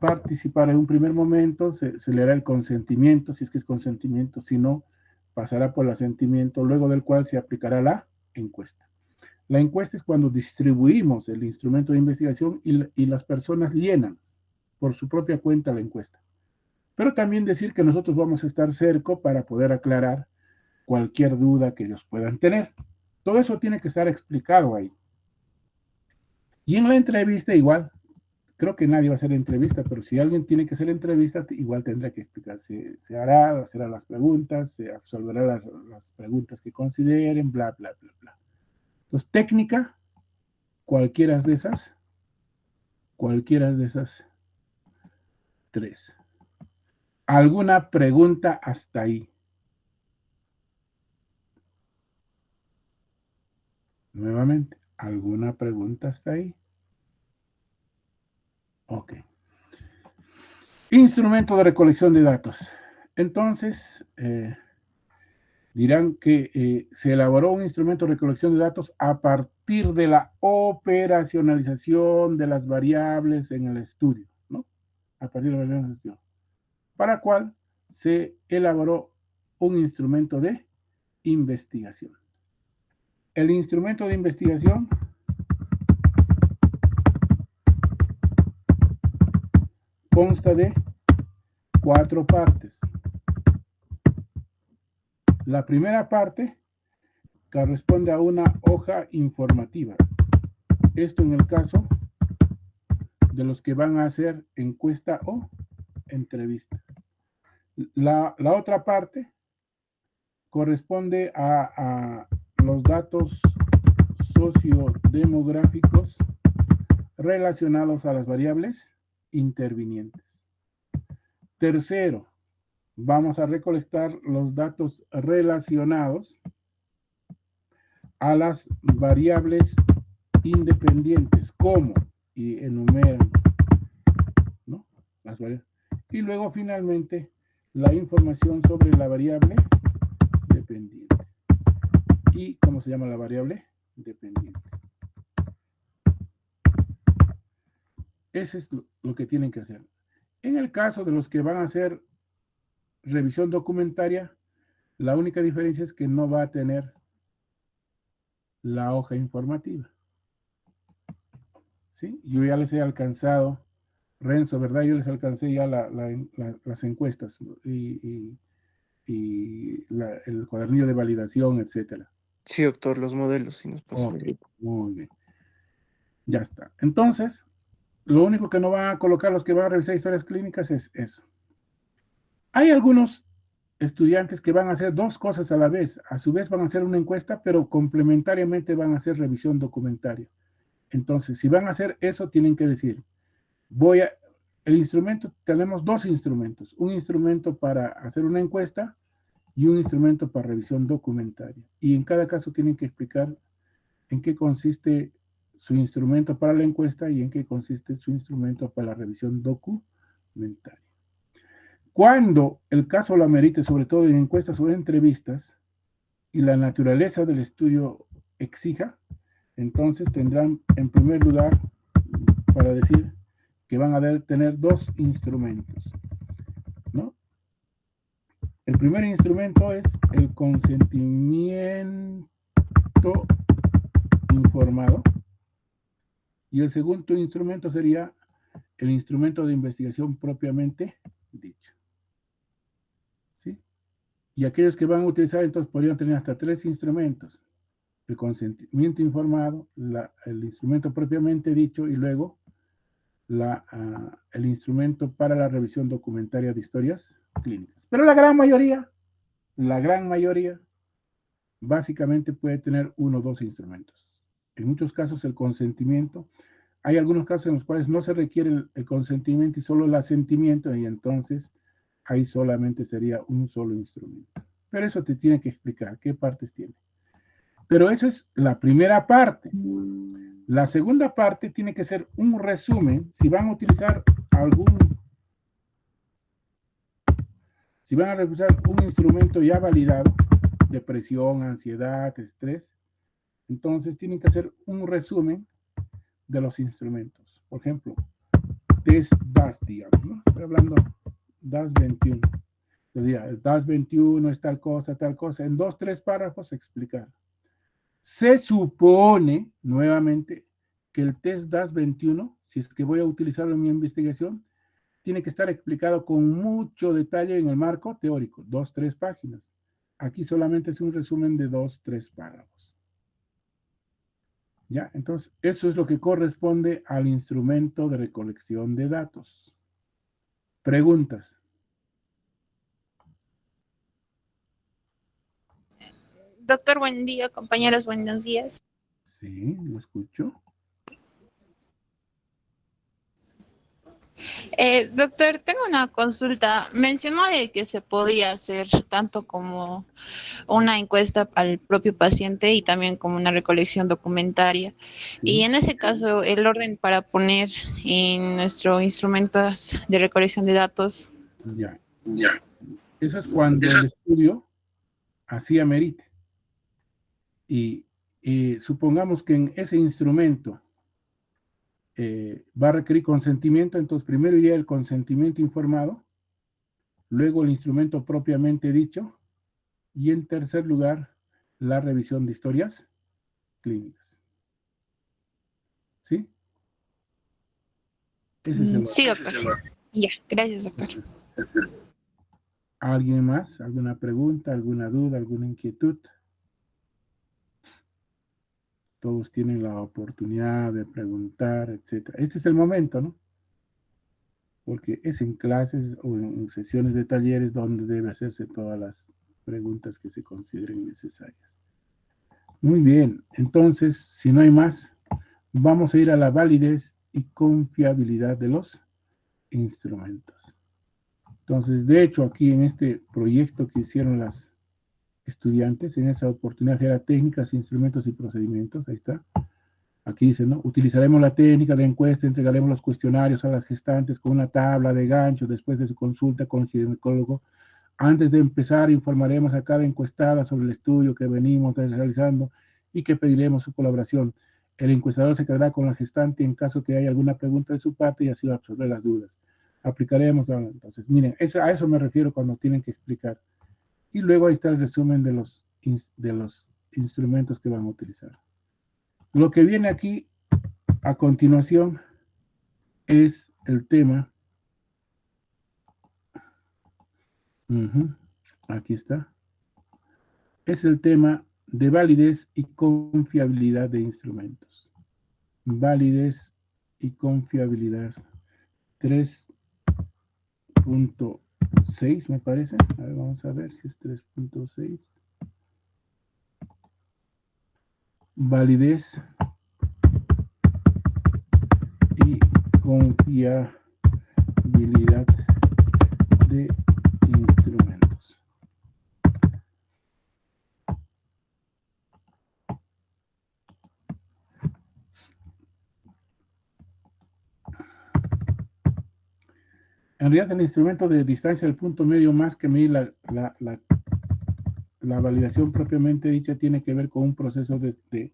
participar en un primer momento, se le hará el consentimiento, si es que es consentimiento, si no, pasará por el asentimiento, luego del cual se aplicará la encuesta. La encuesta es cuando distribuimos el instrumento de investigación y las personas llenan por su propia cuenta la encuesta. Pero también decir que nosotros vamos a estar cerca para poder aclarar cualquier duda que ellos puedan tener. Todo eso tiene que estar explicado ahí. Y en la entrevista igual, creo que nadie va a hacer entrevista, pero si alguien tiene que hacer entrevista, igual tendrá que explicar. Se hará las preguntas, se absolverá las preguntas que consideren, bla, bla, bla, bla. Entonces, técnica, cualquiera de esas tres. ¿Alguna pregunta hasta ahí? Nuevamente, ¿alguna pregunta hasta ahí? Ok. Instrumento de recolección de datos. Entonces, dirán que se elaboró un instrumento de recolección de datos a partir de la operacionalización de las variables en el estudio, ¿no? A partir de las variables en el estudio. Para cual se elaboró un instrumento de investigación. El instrumento de investigación consta de 4 partes. La primera parte corresponde a una hoja informativa. Esto en el caso de los que van a hacer encuesta o entrevista. La otra parte corresponde a los datos sociodemográficos relacionados a las variables intervinientes. Tercero, vamos a recolectar los datos relacionados a las variables independientes, como y enumeran, ¿no? Las variables. Y luego finalmente la información sobre la variable dependiente. ¿Y cómo se llama la variable dependiente? Ese es lo que tienen que hacer. En el caso de los que van a hacer revisión documentaria, la única diferencia es que no va a tener la hoja informativa. ¿Sí? Yo ya les he alcanzado, Renzo, ¿verdad? Yo les alcancé ya las encuestas y el cuadernillo de validación, etcétera. Sí, doctor, los modelos, sí nos pasó. Okay, muy bien. Ya está. Entonces, lo único que no van a colocar los que van a revisar historias clínicas es eso. Hay algunos estudiantes que van a hacer 2 cosas a la vez. A su vez van a hacer una encuesta, pero complementariamente van a hacer revisión documentaria. Entonces, si van a hacer eso, tienen que decir, el instrumento, tenemos 2 instrumentos. Un instrumento para hacer una encuesta y un instrumento para revisión documentaria. Y en cada caso tienen que explicar en qué consiste su instrumento para la encuesta y en qué consiste su instrumento para la revisión documentaria. Cuando el caso lo amerite, sobre todo en encuestas o en entrevistas, y la naturaleza del estudio exija, entonces tendrán en primer lugar para decir que van a tener 2 instrumentos, ¿no? El primer instrumento es el consentimiento informado y el segundo instrumento sería el instrumento de investigación propiamente dicho. ¿Sí? Y aquellos que van a utilizar entonces podrían tener hasta 3 instrumentos: el consentimiento informado, el instrumento propiamente dicho y luego el instrumento para la revisión documentaria de historias clínicas. Pero la gran mayoría, básicamente puede tener 1 o 2 instrumentos. En muchos casos el consentimiento, hay algunos casos en los cuales no se requiere el consentimiento y solo el asentimiento, y entonces ahí solamente sería un solo instrumento. Pero eso te tiene que explicar qué partes tiene. Pero eso es la primera parte. La segunda parte tiene que ser un resumen. Si van a utilizar si van a usar un instrumento ya validado, depresión, ansiedad, estrés, entonces tienen que hacer un resumen de los instrumentos. Por ejemplo, test DAS, digamos, ¿no? Estoy hablando DAS 21. El DAS 21 es tal cosa, en 2, 3 párrafos explicar. Se supone, nuevamente, que el test DAS 21, si es que voy a utilizarlo en mi investigación, tiene que estar explicado con mucho detalle en el marco teórico, 2, 3 páginas. Aquí solamente es un resumen de 2, 3 párrafos. ¿Ya? Entonces, eso es lo que corresponde al instrumento de recolección de datos. Preguntas. Doctor, buen día, compañeros, buenos días. Sí, lo escucho. Doctor, tengo una consulta. Mencionó de que se podía hacer tanto como una encuesta al propio paciente y también como una recolección documentaria. Y Sí. en ese caso, el orden para poner en nuestros instrumentos de recolección de datos. Ya. Eso es cuando el estudio así amerite. Y supongamos que en ese instrumento va a requerir consentimiento, entonces primero iría el consentimiento informado, luego el instrumento propiamente dicho, y en tercer lugar, la revisión de historias clínicas. ¿Sí? Ese es el orden. Sí, doctor. Ya, gracias, doctor. ¿Alguien más? ¿Alguna pregunta, alguna duda, alguna inquietud? Todos tienen la oportunidad de preguntar, etc. Este es el momento, ¿no? Porque es en clases o en sesiones de talleres donde debe hacerse todas las preguntas que se consideren necesarias. Muy bien, entonces, si no hay más, vamos a ir a la validez y confiabilidad de los instrumentos. Entonces, de hecho, aquí en este proyecto que hicieron las estudiantes, en esa oportunidad era técnicas, instrumentos y procedimientos, ahí está. Aquí dice, ¿no? Utilizaremos la técnica de encuesta, entregaremos los cuestionarios a las gestantes con una tabla de gancho después de su consulta con el ginecólogo. Antes de empezar, informaremos a cada encuestada sobre el estudio que venimos realizando y que pediremos su colaboración. El encuestador se quedará con la gestante en caso que haya alguna pregunta de su parte y así va a absorber las dudas. Aplicaremos, entonces, miren, a eso me refiero cuando tienen que explicar. Y luego ahí está el resumen de los instrumentos que van a utilizar. Lo que viene aquí a continuación es el tema. Aquí está. Es el tema de validez y confiabilidad de instrumentos. Validez y confiabilidad. 3.6 me parece. A ver, vamos a ver si es 3.6. Validez y confiabilidad de instrumentos. En realidad, el instrumento de distancia del punto medio, más que medir la validación propiamente dicha, tiene que ver con un proceso de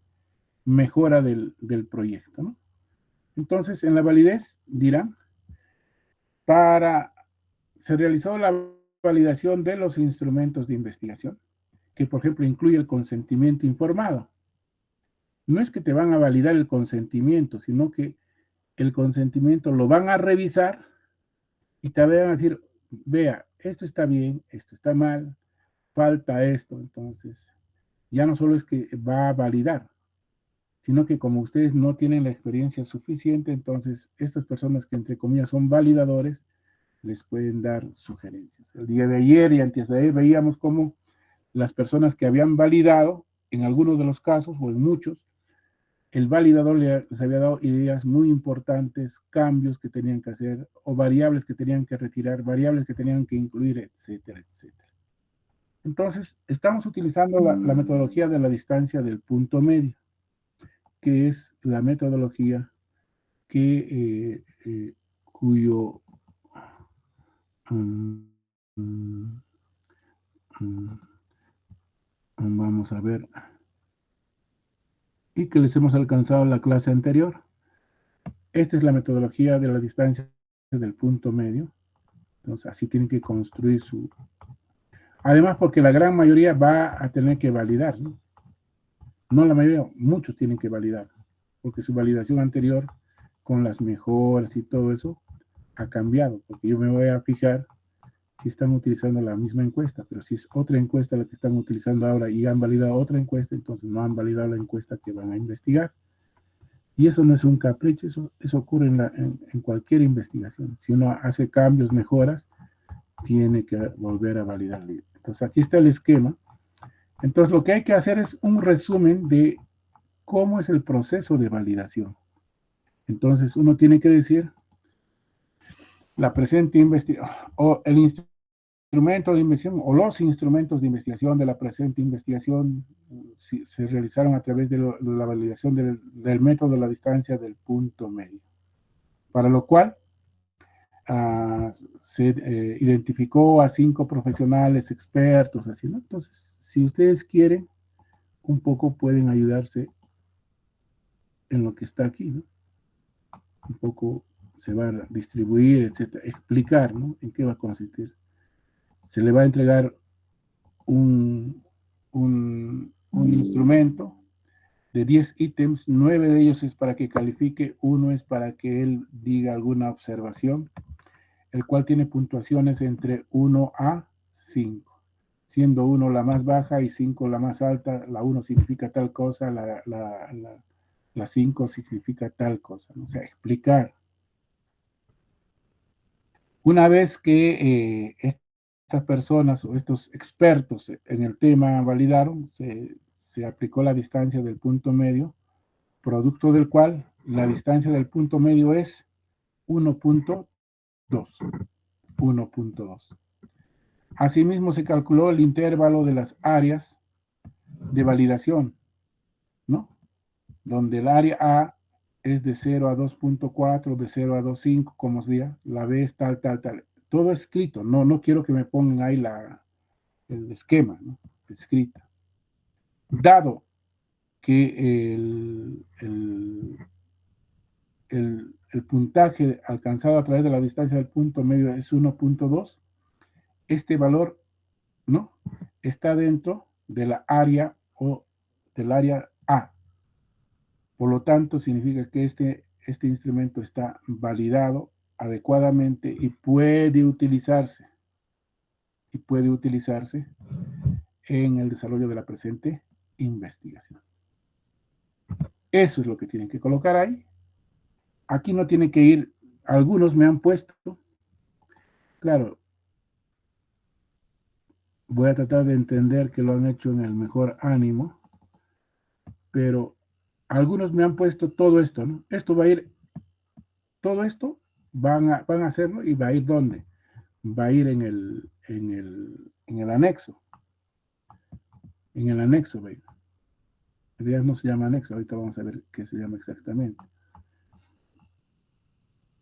mejora del proyecto, ¿no? Entonces, en la validez, dirán, se realizó la validación de los instrumentos de investigación, que por ejemplo incluye el consentimiento informado. No es que te van a validar el consentimiento, sino que el consentimiento lo van a revisar y te van a decir, vea, esto está bien, esto está mal, falta esto. Entonces, ya no solo es que va a validar, sino que como ustedes no tienen la experiencia suficiente, entonces estas personas que entre comillas son validadores, les pueden dar sugerencias. El día de ayer y antes de ayer veíamos cómo las personas que habían validado, en algunos de los casos, o en muchos, el validador les había dado ideas muy importantes, cambios que tenían que hacer, o variables que tenían que retirar, variables que tenían que incluir, etcétera, etcétera. Entonces, estamos utilizando la metodología de la distancia del punto medio, que es la metodología cuyo vamos a ver, y que les hemos alcanzado en la clase anterior. Esta es la metodología de la distancia del punto medio. Entonces, así tienen que construir su... Además, porque la gran mayoría va a tener que validar, ¿no? No la mayoría, muchos tienen que validar, porque su validación anterior, con las mejoras y todo eso, ha cambiado, porque yo me voy a fijar si están utilizando la misma encuesta, pero si es otra encuesta la que están utilizando ahora y han validado otra encuesta, entonces no han validado la encuesta que van a investigar. Y eso no es un capricho, eso ocurre en cualquier investigación. Si uno hace cambios, mejoras, tiene que volver a validar. Entonces aquí está el esquema. Entonces lo que hay que hacer es un resumen de cómo es el proceso de validación. Entonces uno tiene que decir la presente investigación o el instrumento de investigación o los instrumentos de investigación de la presente investigación se realizaron a través de la validación del método de la distancia del punto medio. Para lo cual se identificó a 5 profesionales expertos, así, ¿no? Entonces, si ustedes quieren, un poco pueden ayudarse en lo que está aquí, ¿no? Un poco se va a distribuir, etcétera, explicar, ¿no? En qué va a consistir. Se le va a entregar un instrumento de 10 ítems, 9 de ellos es para que califique, uno es para que él diga alguna observación, el cual tiene puntuaciones entre 1 a 5, siendo 1 la más baja y 5 la más alta. La 1 significa tal cosa, la 5 significa tal cosa, ¿no? O sea, explicar. Una vez que estas personas o estos expertos en el tema validaron, se aplicó la distancia del punto medio, producto del cual la distancia del punto medio es 1.2. 1.2. Asimismo, se calculó el intervalo de las áreas de validación, ¿no? Donde el área A es de 0 a 2.4, de 0 a 2.5, como sea, la B es tal, tal, tal. Todo escrito, no quiero que me pongan ahí el esquema, ¿no? Escrito. Dado que el puntaje alcanzado a través de la distancia del punto medio es 1.2, este valor, ¿no? Está dentro de la área o del área A. Por lo tanto, significa que este instrumento está validado adecuadamente y puede utilizarse en el desarrollo de la presente investigación. Eso es lo que tienen que colocar ahí. Aquí no tiene que ir, algunos me han puesto, claro, voy a tratar de entender que lo han hecho en el mejor ánimo, pero algunos me han puesto todo esto, ¿no? Esto va a ir, todo esto van a hacerlo y va a ir ¿dónde? Va a ir en el anexo. En el anexo va a ir. En realidad no se llama anexo, ahorita vamos a ver qué se llama exactamente.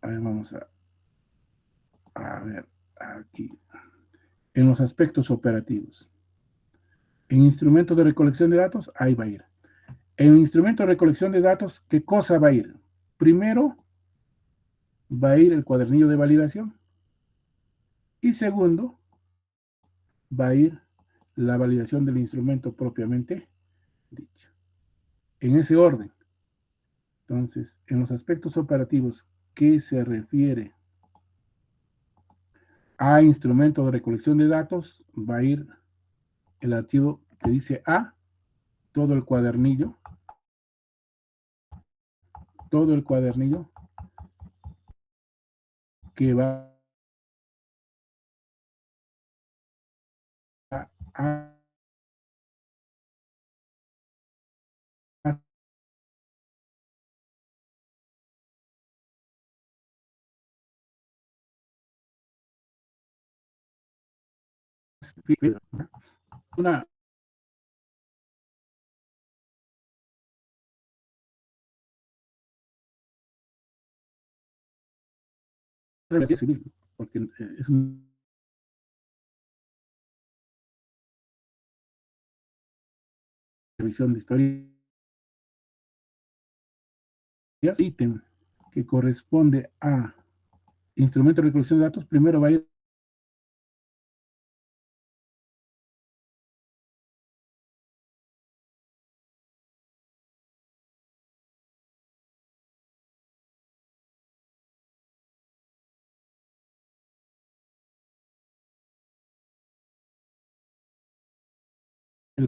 A ver, vamos a ver aquí. En los aspectos operativos. En instrumentos de recolección de datos, ahí va a ir. En instrumento de recolección de datos, ¿qué cosa va a ir? Primero, va a ir el cuadernillo de validación. Y segundo, va a ir la validación del instrumento propiamente dicho. En ese orden. Entonces, en los aspectos operativos que se refiere a instrumento de recolección de datos, va a ir el archivo que dice A, todo el cuadernillo que va a una revisión civil, porque es una revisión de historia, ítem que corresponde a instrumento de recolección de datos, primero va a ir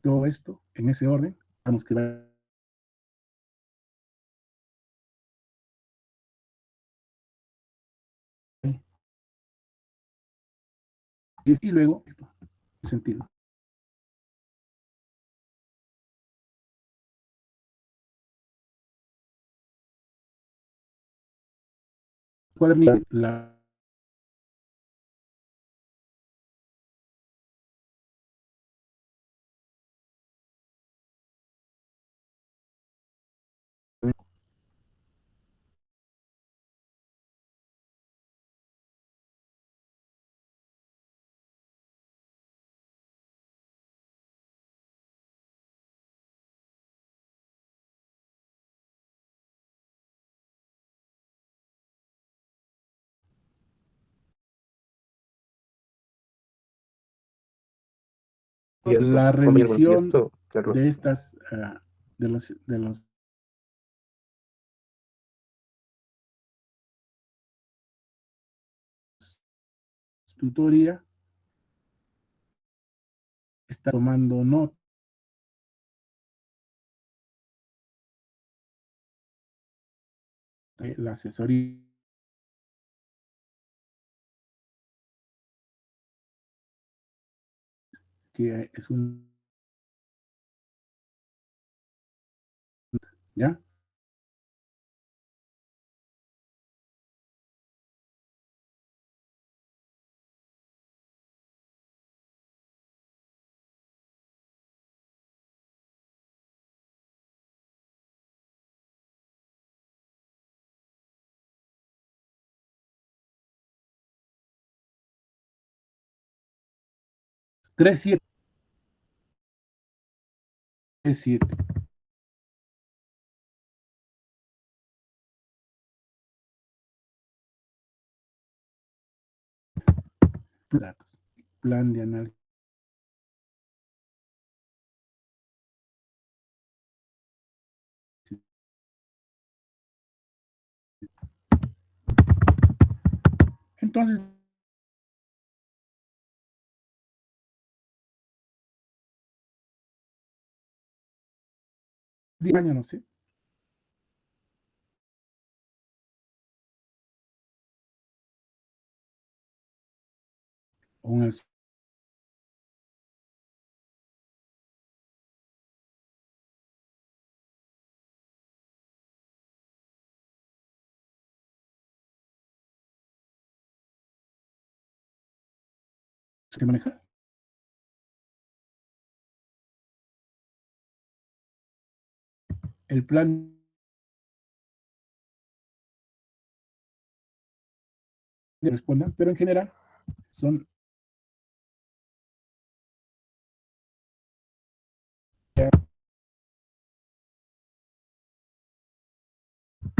todo esto en ese orden. Vamos que va y luego sentido. Cuadernillo, la Cierto, la compañero, bueno, revisión cierto, Carlos. de estas, de los tutoría, está tomando nota, la asesoría, que es un, ¿ya? Tres, siete, siete. Datos, plan de análisis. Entonces, 10 años, no sé, un se maneja el plan de respondan, pero en general son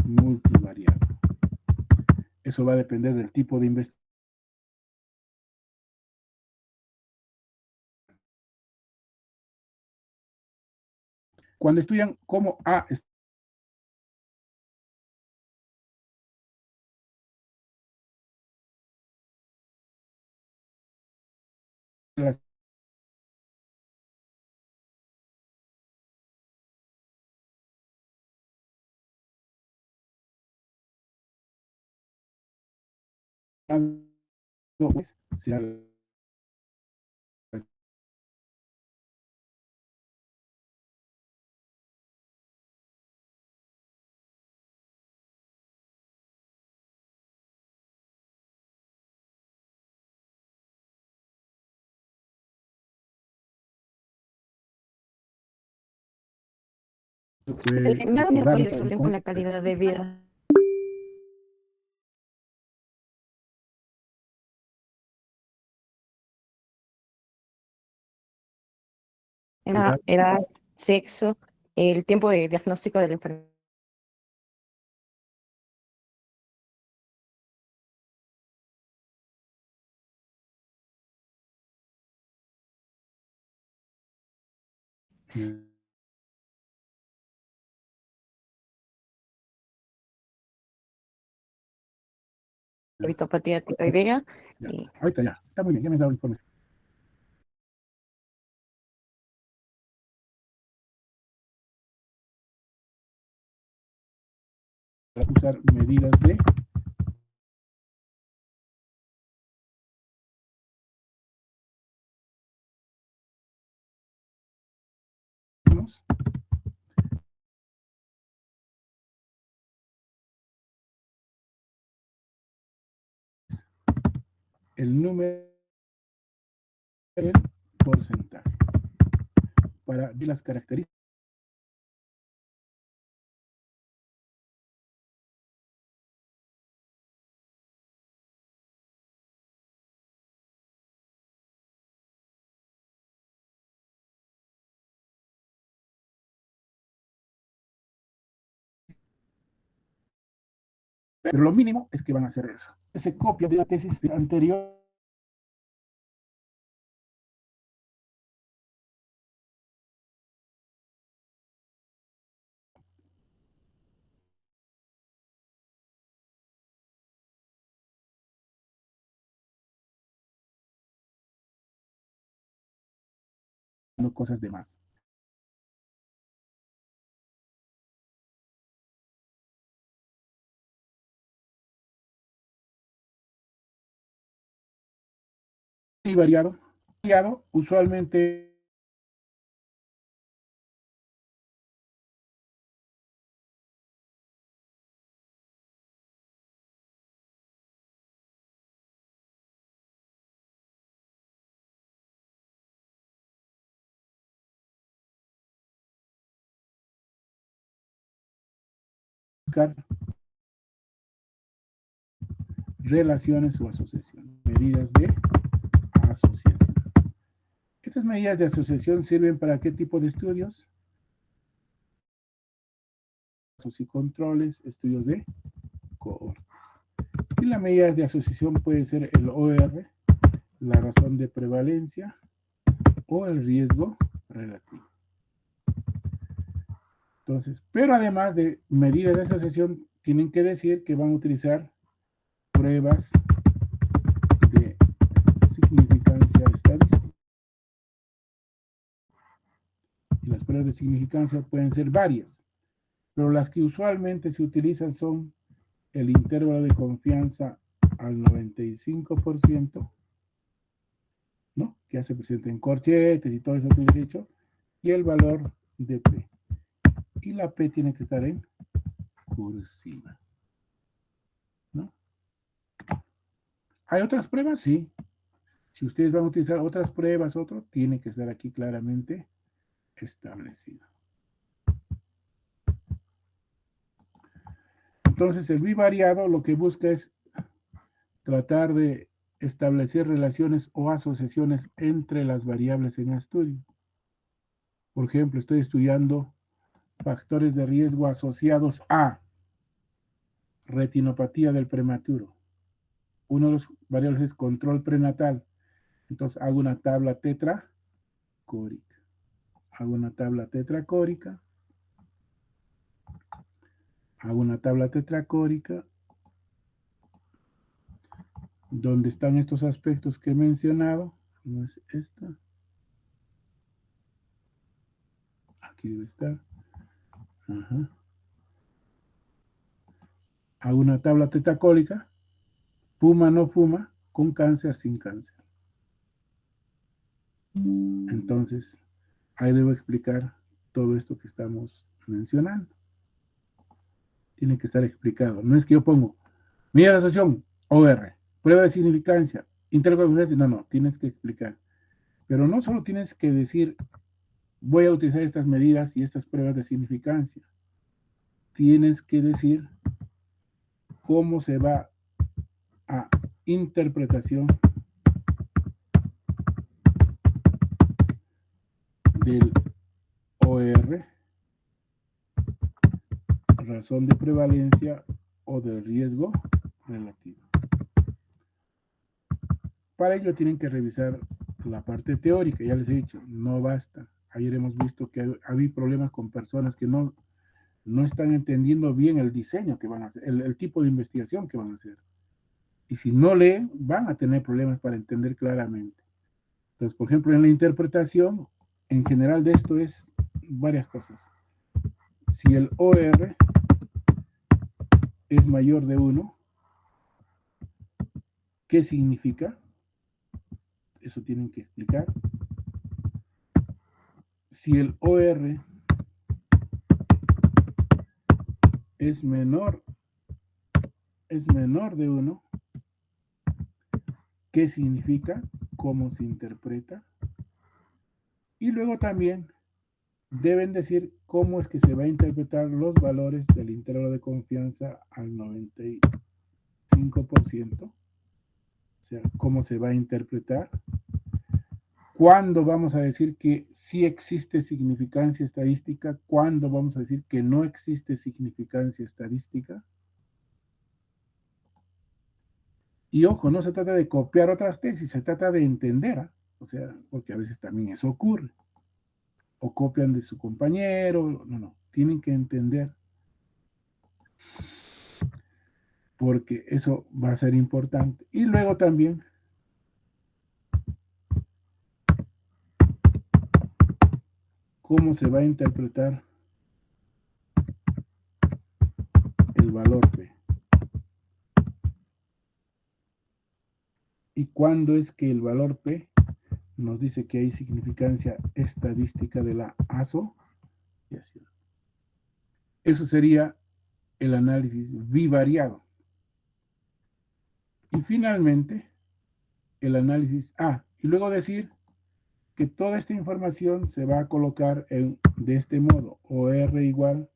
multivariados. Eso va a depender del tipo de investigación. Cuando estudian cómo las sea Nada me puede resolver con la calidad de vida. Era sexo, el tiempo de diagnóstico de la enfermedad. Eritopatía tiroidea. Ya, Y ahorita ya, está muy bien, ya me has dado información. Para usar medidas de el número del porcentaje para ver las características. Pero lo mínimo es que van a hacer eso. Se copia de la tesis anterior. Cosas de más. Y variado. Variado, usualmente buscar relaciones o asociaciones. Medidas de asociación. Estas medidas de asociación sirven para qué tipo de estudios? Y controles, estudios de cohorte. Y las medidas de asociación puede ser el OR, la razón de prevalencia o el riesgo relativo. Entonces, pero además de medidas de asociación, tienen que decir que van a utilizar pruebas de significancia estadística. Y las pruebas de significancia pueden ser varias, pero las que usualmente se utilizan son el intervalo de confianza al 95%, ¿no? Que hace presente en corchetes y todo eso que les he dicho, y el valor de P. Y la P tiene que estar en cursiva, ¿no? ¿Hay otras pruebas? Sí. Si ustedes van a utilizar otras pruebas, tiene que estar aquí claramente establecido. Entonces, el bivariado lo que busca es tratar de establecer relaciones o asociaciones entre las variables en el estudio. Por ejemplo, estoy estudiando factores de riesgo asociados a retinopatía del prematuro. Uno de los variables es control prenatal. Entonces hago una tabla tetracórica. Hago una tabla tetracórica. Hago una tabla tetracórica donde están estos aspectos que he mencionado. No es esta. Aquí debe estar. Ajá. Hago una tabla tetracórica. Fuma, no fuma, con cáncer, sin cáncer. Entonces, ahí debo explicar todo esto que estamos mencionando. Tiene que estar explicado. No es que yo pongo medida de asociación, OR, prueba de significancia, interconfidencia. No, tienes que explicar. Pero no solo tienes que decir, voy a utilizar estas medidas y estas pruebas de significancia. Tienes que decir cómo se va a interpretación del OR, razón de prevalencia o del riesgo relativo. Para ello tienen que revisar la parte teórica, ya les he dicho, no basta. ayer hemos visto que había problemas con personas que no están entendiendo bien el diseño que van a hacer, el tipo de investigación que van a hacer. Y si no leen, van a tener problemas para entender claramente. Entonces, por ejemplo, en la interpretación, en general de esto es varias cosas. Si el OR es mayor de 1, ¿qué significa? Eso tienen que explicar. Si el OR es menor de 1, ¿qué significa? ¿Cómo se interpreta? Y luego también deben decir cómo es que se va a interpretar los valores del intervalo de confianza al 95%. O sea, cómo se va a interpretar. ¿Cuándo vamos a decir que sí existe significancia estadística? ¿Cuándo vamos a decir que no existe significancia estadística? Y ojo, no se trata de copiar otras tesis, se trata de entender, ¿eh? O sea, porque a veces también eso ocurre. O copian de su compañero, no, tienen que entender. Porque eso va a ser importante. Y luego también cómo se va a interpretar el valor P. Y cuándo es que el valor P nos dice que hay significancia estadística de la asociación. Eso sería el análisis bivariado. Y finalmente, el análisis A. Y luego decir que toda esta información se va a colocar de este modo, OR igual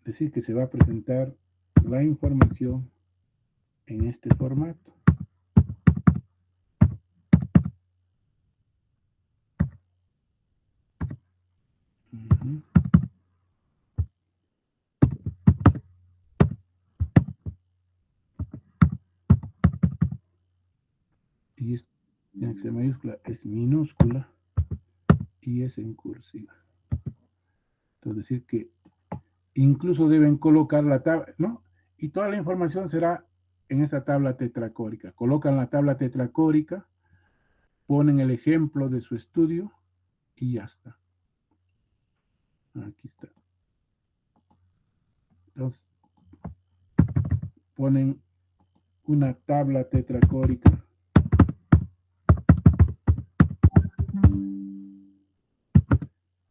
decir que se va a presentar la información en este formato. Y esto tiene que ser mayúscula, es minúscula y es en cursiva. Entonces decir que incluso deben colocar la tabla, ¿no? Y toda la información será en esta tabla tetracórica. Colocan la tabla tetracórica, ponen el ejemplo de su estudio y ya está. Aquí está. Entonces, ponen una tabla tetracórica.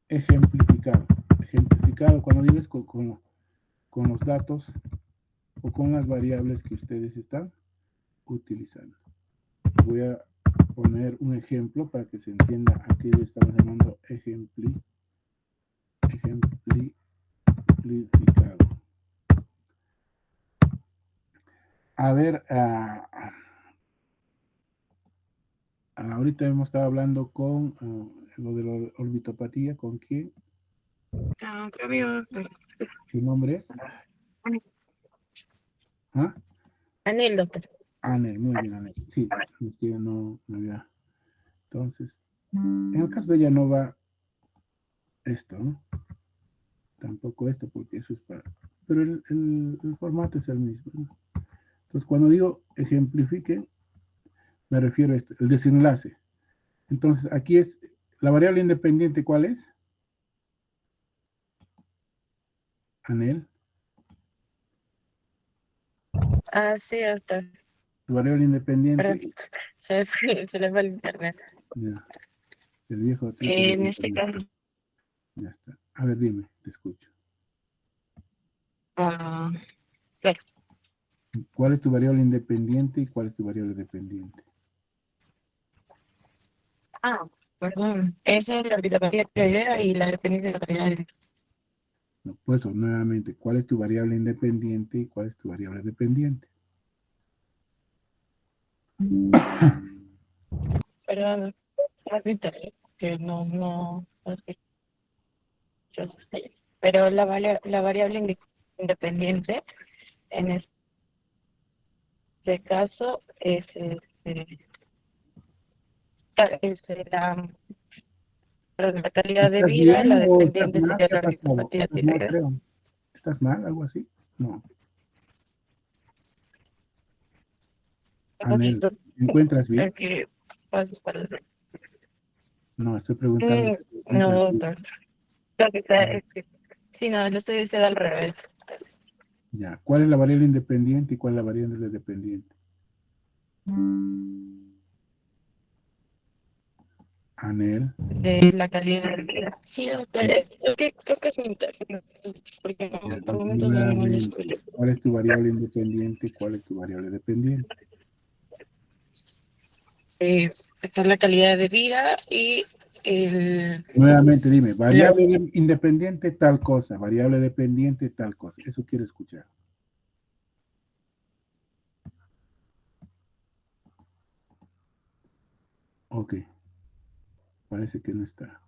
Ejemplificado. Ejemplificado cuando dices con los datos o con las variables que ustedes están utilizando. Voy a poner un ejemplo para que se entienda a qué le estamos llamando ejemplificado. A ver, ahorita hemos estado hablando con lo de la orbitopatía. ¿Con quién? Conmigo, doctor. ¿Su nombre es? ¿Ah? Anel, doctor. Anel, muy bien, Anel. Sí, es que no había. Entonces, en el caso de ella no va esto, ¿no? Tampoco esto, porque eso es para... Pero el formato es el mismo, ¿no? Entonces, cuando digo ejemplifique, me refiero a esto, el desenlace. Entonces, aquí es la variable independiente, ¿cuál es? Anel. Sí, doctor. Tu variable independiente. Perdón, se le fue el internet. Ya, el viejo. En este caso, Ya está. A ver, dime, te escucho. claro. ¿Cuál es tu variable independiente y cuál es tu variable dependiente? Perdón. Esa es la orbitopatía tiroidea y la dependencia de la calidad de... No, pues nuevamente, ¿cuál es tu variable independiente y cuál es tu variable dependiente? Perdón, que no sé. Pero la variable independiente en este caso es la calidad de ¿Estás vida, bien la o estás dependiente mal? sería ¿Qué ha la pasado? orbitopatía ¿Estás mal, tiroidea. creo? ¿Estás mal? ¿Algo así? No. Un Anel, poquito. ¿te encuentras bien? Aquí pasos para el... No, estoy preguntando. ¿te No, encuentras bien? doctor. Lo que está es que... Sí, no, lo estoy diciendo al revés. Ya. ¿Cuál es la variable independiente y cuál es la variable dependiente? Anel. De la calidad de vida. Sí, doctor. Creo que es mi internet. Porque Ya, por momentos no lo nuevamente, escucho. ¿cuál es tu variable independiente y cuál es tu variable dependiente? Esta es la calidad de vida y el... Nuevamente, dime, la- variable independiente tal cosa, variable dependiente tal cosa. Eso quiero escuchar. Ok, parece que no está.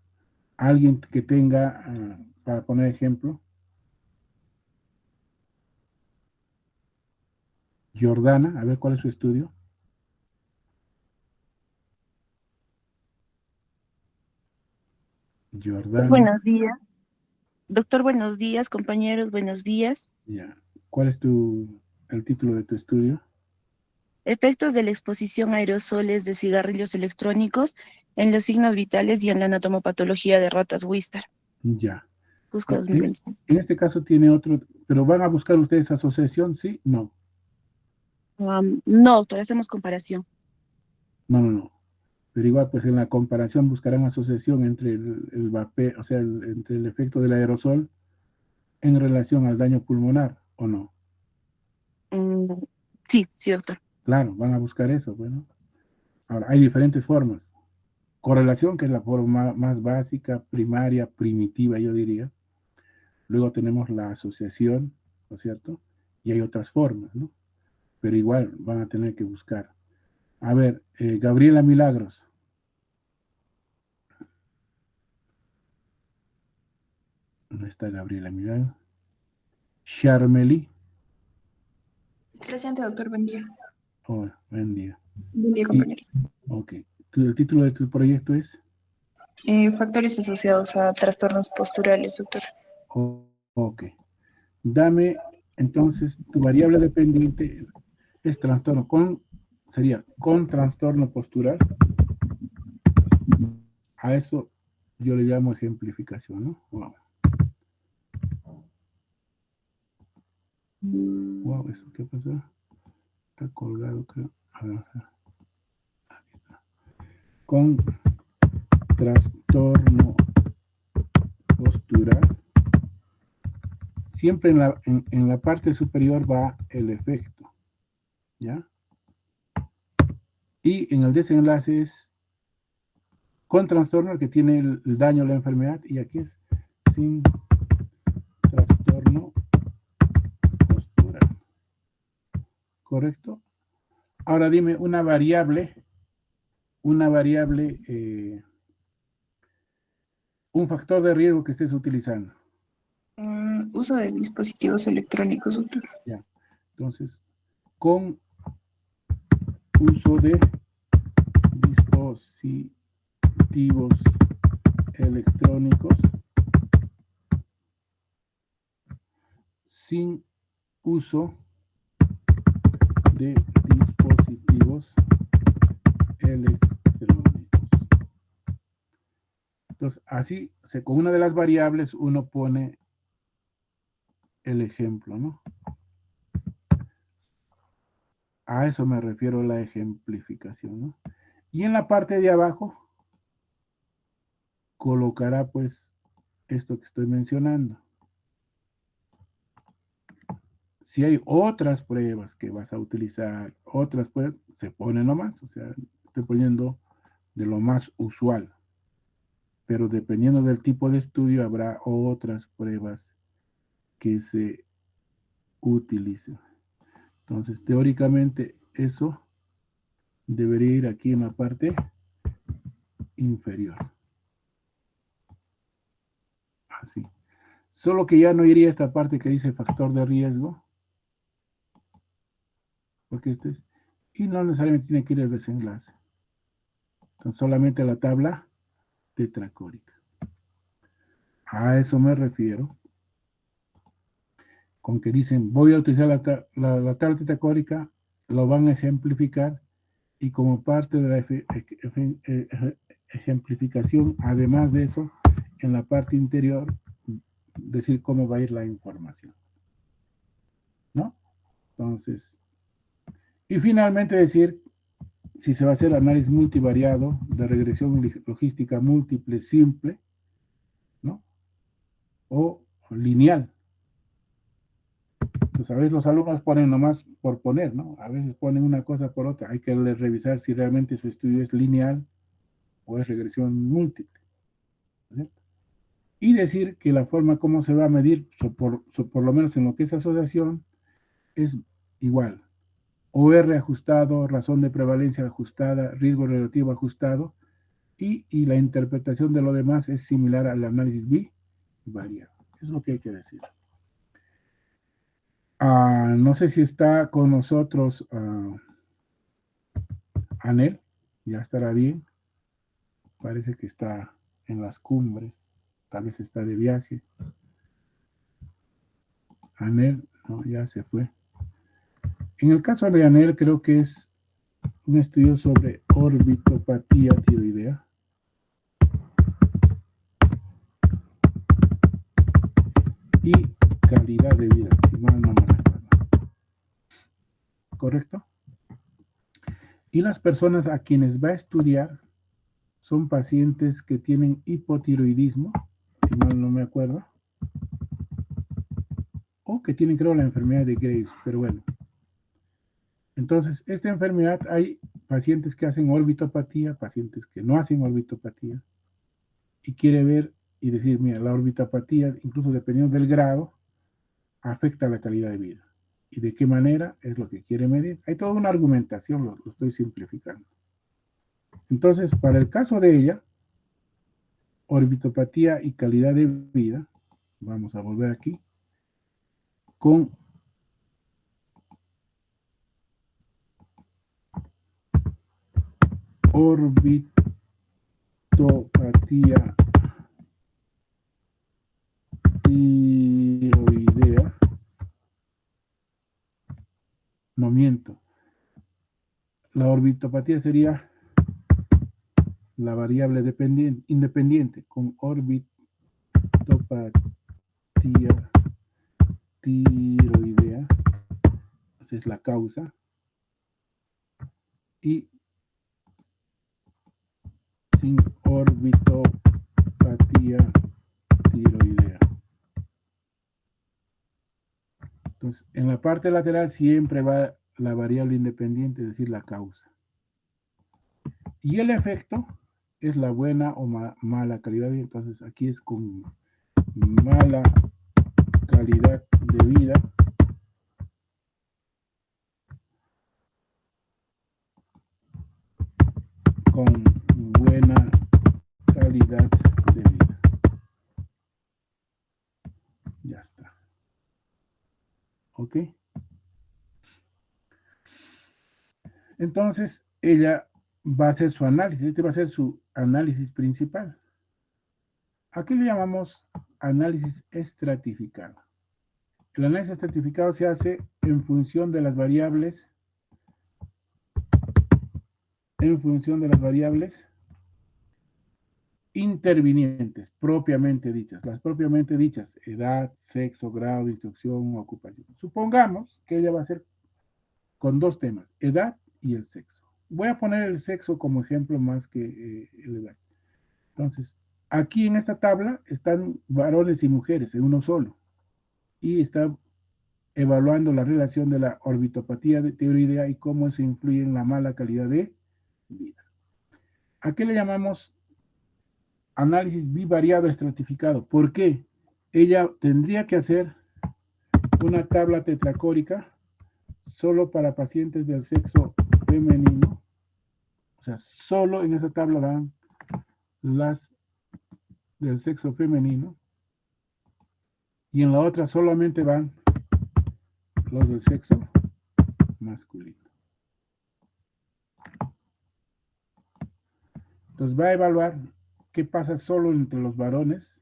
¿Alguien que tenga, para poner ejemplo, Jordana, a ver cuál es su estudio? Jordana, Buenos días. Doctor, buenos días. Compañeros, buenos días. ya. ¿Cuál es el título de tu estudio? Efectos de la exposición a aerosoles de cigarrillos electrónicos en los signos vitales y en la anatomopatología de ratas Wistar. Ya. Busco Ya, 2026. en este caso tiene otro, pero ¿van a buscar ustedes asociación? ¿Sí? No. No, doctor, hacemos comparación. No. Pero igual, pues en la comparación buscarán asociación entre el vapor, o sea, entre el efecto del aerosol en relación al daño pulmonar, ¿o no? Mm, sí, doctor. Claro, van a buscar eso, bueno. Ahora, hay diferentes formas. Correlación, que es la forma más básica, primaria, primitiva, yo diría. Luego tenemos la asociación, ¿no es cierto? Y hay otras formas, ¿no? Pero igual van a tener que buscar. A ver, Gabriela Milagros. No está Gabriela Milagros. Charmely. Presente, doctor, buen día. Oh, buen día. Buen día, Y, compañeros. ok. El título de tu proyecto es? Factores asociados a trastornos posturales, doctor. Ok. Dame, entonces, tu variable dependiente es trastorno sería con trastorno postural. A eso yo le llamo ejemplificación, ¿no? Wow. Wow, ¿eso qué pasó? Está colgado, creo. A ver, aquí está. Con trastorno postural. Siempre en la parte superior va el efecto, ¿ya? Y en el desenlace es con trastorno el que tiene el daño o la enfermedad, y aquí es sin trastorno postural. ¿Correcto? Ahora dime una variable, un factor de riesgo que estés utilizando. Uso de dispositivos electrónicos, doctor. Ya. Entonces, con uso de dispositivos electrónicos, sin uso de dispositivos electrónicos. Entonces, así, con una de las variables uno pone el ejemplo, ¿no? A eso me refiero a la ejemplificación, ¿no? Y en la parte de abajo colocará, pues, esto que estoy mencionando. Si hay otras pruebas que vas a utilizar, otras pruebas, se pone nomás, o sea, estoy poniendo de lo más usual. Pero dependiendo del tipo de estudio, habrá otras pruebas que se utilicen. Entonces, teóricamente, eso debería ir aquí en la parte inferior. Así. Solo que ya no iría esta parte que dice factor de riesgo, porque y no necesariamente tiene que ir el desenlace. Entonces, solamente la tabla tetracórica. A eso me refiero con que dicen, voy a utilizar la tabla tetracórica, lo van a ejemplificar, y como parte de la ejemplificación, además de eso, en la parte interior, decir cómo va a ir la información, ¿no? Entonces, y finalmente decir si se va a hacer análisis multivariado de regresión logística múltiple simple, ¿no? O lineal. Pues a veces los alumnos ponen nomás por poner, ¿no? A veces ponen una cosa por otra. Hay que revisar si realmente su estudio es lineal o es regresión múltiple, ¿cierto? Y decir que la forma como se va a medir, por lo menos en lo que es asociación, es igual. OR ajustado, razón de prevalencia ajustada, riesgo relativo ajustado, y la interpretación de lo demás es similar al análisis bivariado. Es lo que hay que decir. No sé si está con nosotros Anel, ya estará bien. Parece que está en las cumbres, tal vez está de viaje. Anel, no, ya se fue. En el caso de Anel, creo que es un estudio sobre orbitopatía tiroidea. Y calidad de vida, si mal no me recuerdo. ¿Correcto? Y las personas a quienes va a estudiar son pacientes que tienen hipotiroidismo, si mal no me acuerdo, o que tienen, creo, la enfermedad de Graves, pero bueno. Entonces, esta enfermedad, hay pacientes que hacen orbitopatía, pacientes que no hacen orbitopatía, y quiere ver y decir, mira, la orbitopatía, incluso dependiendo del grado, afecta la calidad de vida. ¿Y de qué manera? Es lo que quiere medir. Hay toda una argumentación, lo estoy simplificando. Entonces, para el caso de ella, orbitopatía y calidad de vida, vamos a volver aquí, con orbitopatía tiroidea. No miento. La orbitopatía sería la variable independiente con orbitopatía tiroidea. Esa es la causa. Y sin orbitopatía tiroidea. Entonces, en la parte lateral siempre va la variable independiente, es decir, la causa. Y el efecto es la buena o mala calidad de vida. Entonces, aquí es con mala calidad de vida. Con buena calidad de vida. Ya está. ¿Ok? Entonces, ella va a hacer su análisis. Este va a ser su análisis principal. Aquí le llamamos análisis estratificado. El análisis estratificado se hace en función de las variables, intervinientes, propiamente dichas. Las propiamente dichas, edad, sexo, grado de instrucción, ocupación. Supongamos que ella va a hacer con dos temas, edad y el sexo. Voy a poner el sexo como ejemplo más que el edad. Entonces, aquí en esta tabla están varones y mujeres en uno solo. Y está evaluando la relación de la orbitopatía tiroidea y cómo eso influye en la mala calidad de vida. ¿A qué le llamamos análisis bivariado estratificado? ¿Por qué? Ella tendría que hacer una tabla tetracórica solo para pacientes del sexo femenino. O sea, solo en esa tabla van las del sexo femenino. Y en la otra solamente van los del sexo masculino. Entonces va a evaluar qué pasa solo entre los varones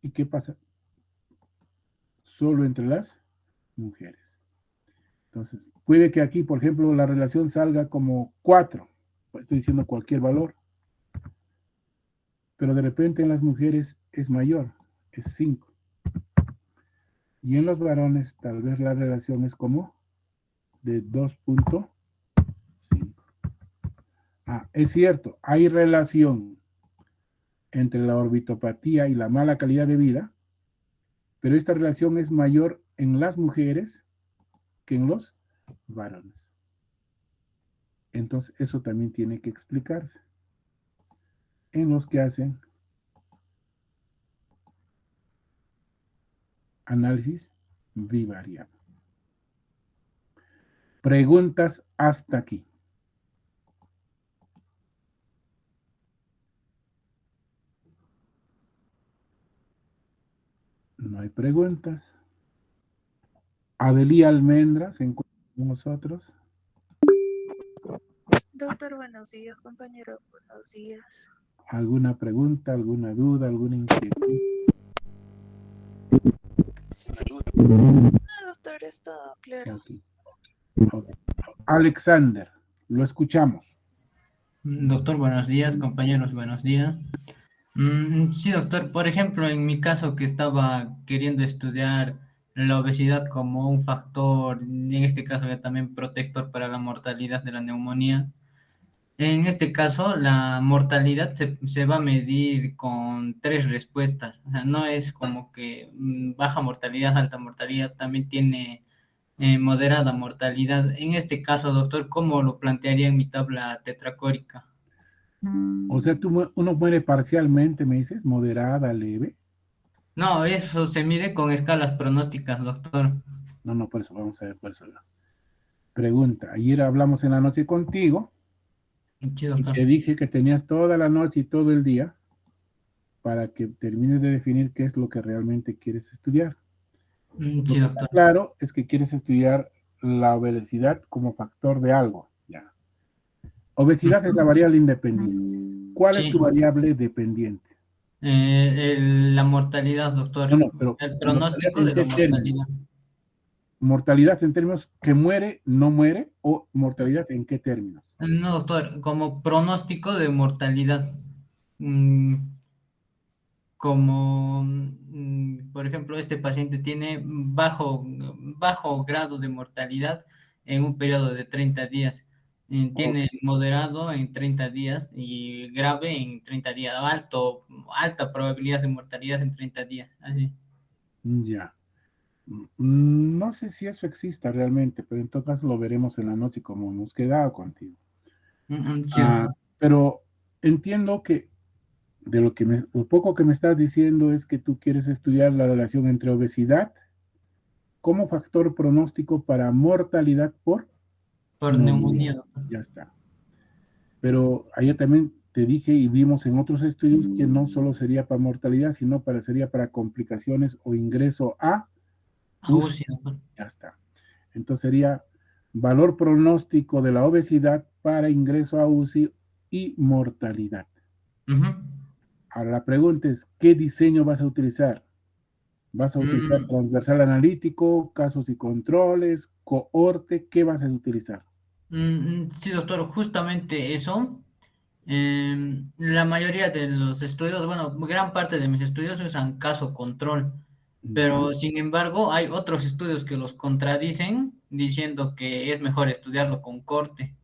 y qué pasa solo entre las mujeres. Entonces, puede que aquí, por ejemplo, la relación salga como 4, estoy diciendo cualquier valor, pero de repente en las mujeres es mayor, es 5. Y en los varones tal vez la relación es como de 2.5. Es cierto, hay relación entre la orbitopatía y la mala calidad de vida, pero esta relación es mayor en las mujeres que en los varones. Entonces, eso también tiene que explicarse en los que hacen análisis bivariado. Preguntas hasta aquí. No hay preguntas. Adelía Almendra se encuentra con nosotros. Doctor, buenos días, compañero, buenos días. ¿Alguna pregunta, alguna duda, alguna inquietud? Sí. No, doctor, está claro. Okay. Okay. Alexander, lo escuchamos. Doctor, buenos días, compañeros, buenos días. Sí, doctor, por ejemplo, en mi caso que estaba queriendo estudiar la obesidad como un factor, en este caso ya también protector para la mortalidad de la neumonía. En este caso, la mortalidad se va a medir con 3 respuestas. O sea, no es como que baja mortalidad, alta mortalidad, también tiene moderada mortalidad. En este caso, doctor, ¿cómo lo plantearía en mi tabla tetracórica? O sea, uno muere parcialmente, me dices, moderada, leve. No, eso se mide con escalas pronósticas, doctor. No, por eso, vamos a ver, por eso. Pregunta, ayer hablamos en la noche contigo. Sí, y doctor. te dije que tenías toda la noche y todo el día para que termines de definir qué es lo que realmente quieres estudiar. Sí, doctor. Claro, es que quieres estudiar la obesidad como factor de algo. Ya. Obesidad es la variable independiente. ¿Cuál es tu variable dependiente? La mortalidad, doctor. No, pero el pronóstico ¿mortalidad de en la qué mortalidad. términos? ¿Mortalidad en términos que muere, no muere? ¿O mortalidad en qué términos? No, doctor, como pronóstico de mortalidad. Por ejemplo, este paciente tiene bajo grado de mortalidad en un periodo de 30 días. Tiene moderado en 30 días y grave en 30 días. Alta probabilidad de mortalidad en 30 días. Así. Ya. No sé si eso exista realmente, pero en todo caso lo veremos en la noche como hemos quedado contigo. Pero entiendo que de lo poco que me estás diciendo es que tú quieres estudiar la relación entre obesidad como factor pronóstico para mortalidad por neumonía. Ya está. Pero ayer también te dije y vimos en otros estudios que no solo sería para mortalidad, sino sería para complicaciones o ingreso a UCI. Ya está. Entonces sería valor pronóstico de la obesidad para ingreso a UCI y mortalidad. Ahora la pregunta es, ¿qué diseño vas a utilizar? ¿Vas a utilizar transversal analítico, casos y controles, cohorte? ¿Qué vas a utilizar? Sí, doctor, justamente eso. La mayoría de los estudios, bueno, gran parte de mis estudios usan caso control, pero sin embargo hay otros estudios que los contradicen diciendo que es mejor estudiarlo con corte.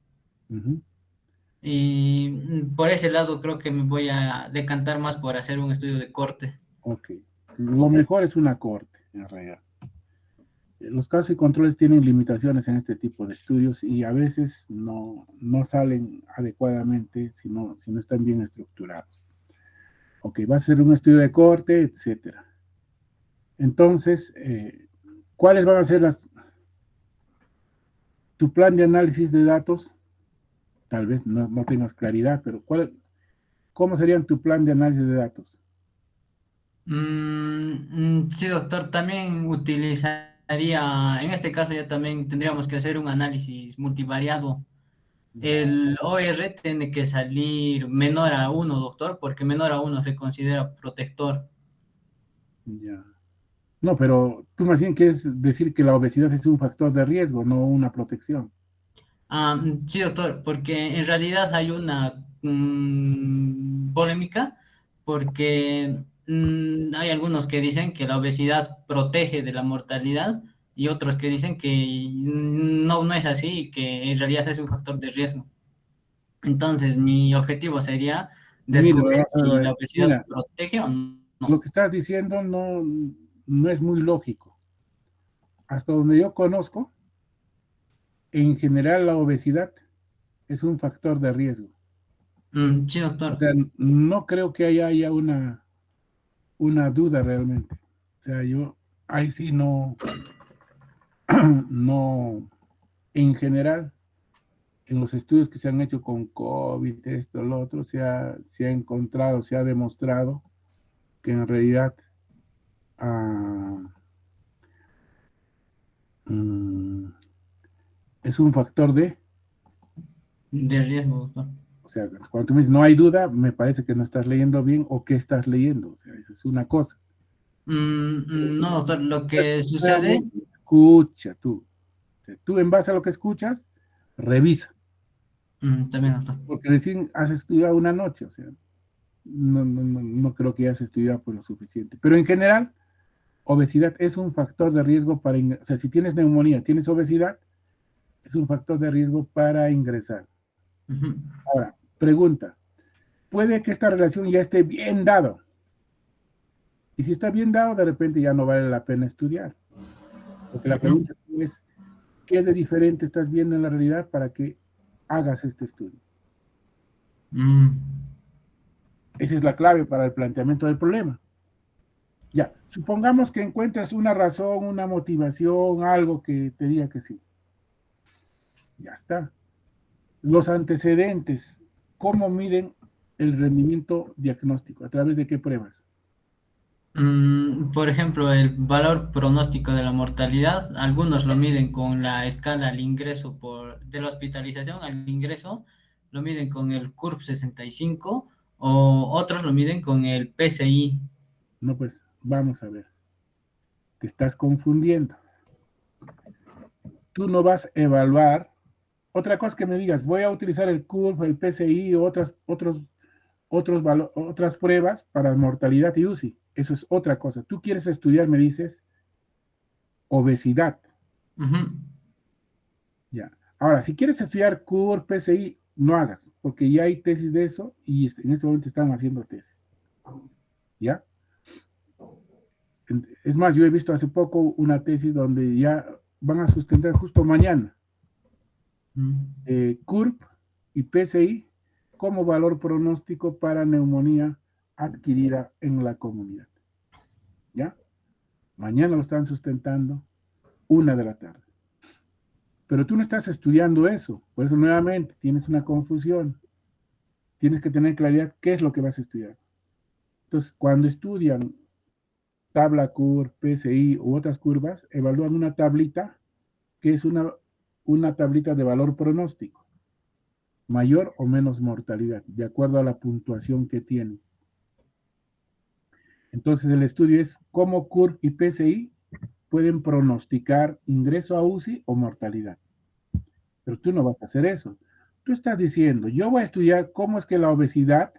Y por ese lado creo que me voy a decantar más por hacer un estudio de corte. Ok. Lo mejor es una corte, en realidad. Los casos y controles tienen limitaciones en este tipo de estudios y a veces no salen adecuadamente si no están bien estructurados. Ok, va a ser un estudio de corte, etcétera. Entonces, ¿cuáles van a ser tu plan de análisis de datos? Tal vez no tengas claridad, pero ¿cómo serían tu plan de análisis de datos? Sí, doctor, también utilizaría, en este caso ya también tendríamos que hacer un análisis multivariado. el OR tiene que salir menor a 1, doctor, porque menor a 1 se considera protector. Ya. No, pero tú más bien quieres decir que la obesidad es un factor de riesgo, no una protección. Sí, doctor, porque en realidad hay una polémica, porque hay algunos que dicen que la obesidad protege de la mortalidad y otros que dicen que no es así y que en realidad es un factor de riesgo. Entonces, mi objetivo sería descubrir Mira, si la obesidad mira, protege o no. lo que estás diciendo no es muy lógico. Hasta donde yo conozco, en general la obesidad es un factor de riesgo. Sí, doctor. O sea, no creo que haya una duda realmente. O sea, yo ahí sí no, en general, en los estudios que se han hecho con COVID, esto, lo otro, se ha encontrado, se ha demostrado que en realidad mm, es un factor De riesgo, doctor. o sea, cuando tú me dices no hay duda, me parece que no estás leyendo bien o que estás leyendo. O sea, esa es una cosa. No, doctor, lo que sucede... Escucha tú. O sea, tú en base a lo que escuchas, revisa. También, doctor. Porque recién has estudiado una noche, o sea, no creo que hayas estudiado por lo suficiente. Pero en general, obesidad es un factor de riesgo para, o sea, si tienes neumonía, tienes obesidad, es un factor de riesgo para ingresar. Ahora, pregunta, puede que esta relación ya esté bien dado. Y si está bien dado, de repente ya no vale la pena estudiar. Porque la pregunta es, ¿qué de diferente estás viendo en la realidad para que hagas este estudio? Esa es la clave para el planteamiento del problema. Ya, supongamos que encuentras una razón, una motivación, algo que te diga que sí. Ya está. Los antecedentes, ¿cómo miden el rendimiento diagnóstico? ¿A través de qué pruebas? Por ejemplo, el valor pronóstico de la mortalidad, algunos lo miden con la escala al ingreso de la hospitalización al ingreso, lo miden con el CURP 65 o otros lo miden con el PCI. No, pues vamos a ver. Te estás confundiendo. Tú no vas a evaluar. Otra cosa que me digas, voy a utilizar el CURP, el PCI o otras pruebas para mortalidad y UCI. Eso es otra cosa. Tú quieres estudiar, me dices, obesidad. Ya. Ahora, si quieres estudiar CURP, PCI, no hagas, porque ya hay tesis de eso y en este momento están haciendo tesis. ¿Ya? Es más, yo he visto hace poco una tesis donde ya van a sustentar justo mañana CURP y PCI como valor pronóstico para neumonía adquirida en la comunidad. ¿Ya? Mañana lo están sustentando 1 de la tarde. Pero tú no estás estudiando eso, por eso nuevamente tienes una confusión. Tienes que tener claridad qué es lo que vas a estudiar. Entonces, cuando estudian tabla CURP, PCI u otras curvas, evalúan una tablita que es una tablita de valor pronóstico, mayor o menos mortalidad, de acuerdo a la puntuación que tienen. Entonces, el estudio es cómo CURP y PCI pueden pronosticar ingreso a UCI o mortalidad. Pero tú no vas a hacer eso. Tú estás diciendo, yo voy a estudiar cómo es que la obesidad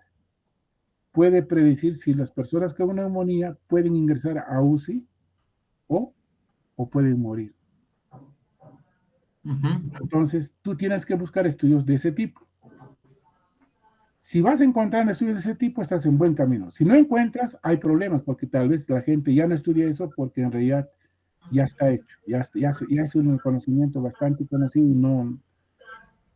puede predecir si las personas con neumonía pueden ingresar a UCI o pueden morir. Entonces, tú tienes que buscar estudios de ese tipo. Si vas encontrando estudios de ese tipo, estás en buen camino. Si no encuentras, hay problemas, porque tal vez la gente ya no estudia eso porque en realidad ya está hecho, ya es un conocimiento bastante conocido y no...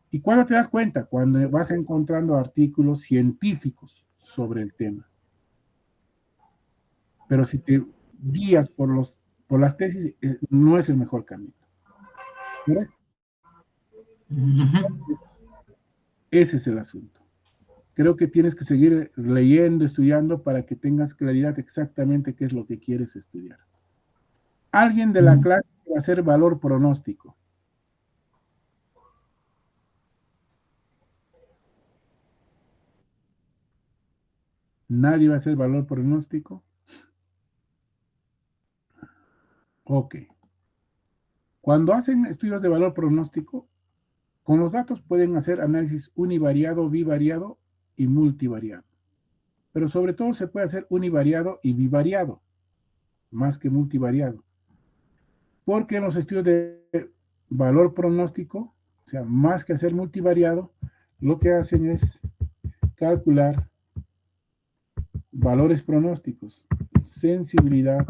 ¿Y cuándo te das cuenta? Cuando vas encontrando artículos científicos sobre el tema. Pero si te guías por las tesis, no es el mejor camino. ¿Verdad? Ese es el asunto. Creo que tienes que seguir leyendo, estudiando para que tengas claridad exactamente qué es lo que quieres estudiar. Alguien de la clase va a hacer valor pronóstico. Nadie va a hacer valor pronóstico. Ok. Cuando hacen estudios de valor pronóstico, con los datos pueden hacer análisis univariado, bivariado y multivariado. Pero sobre todo se puede hacer univariado y bivariado, más que multivariado. Porque en los estudios de valor pronóstico, o sea, más que hacer multivariado, lo que hacen es calcular valores pronósticos, sensibilidad,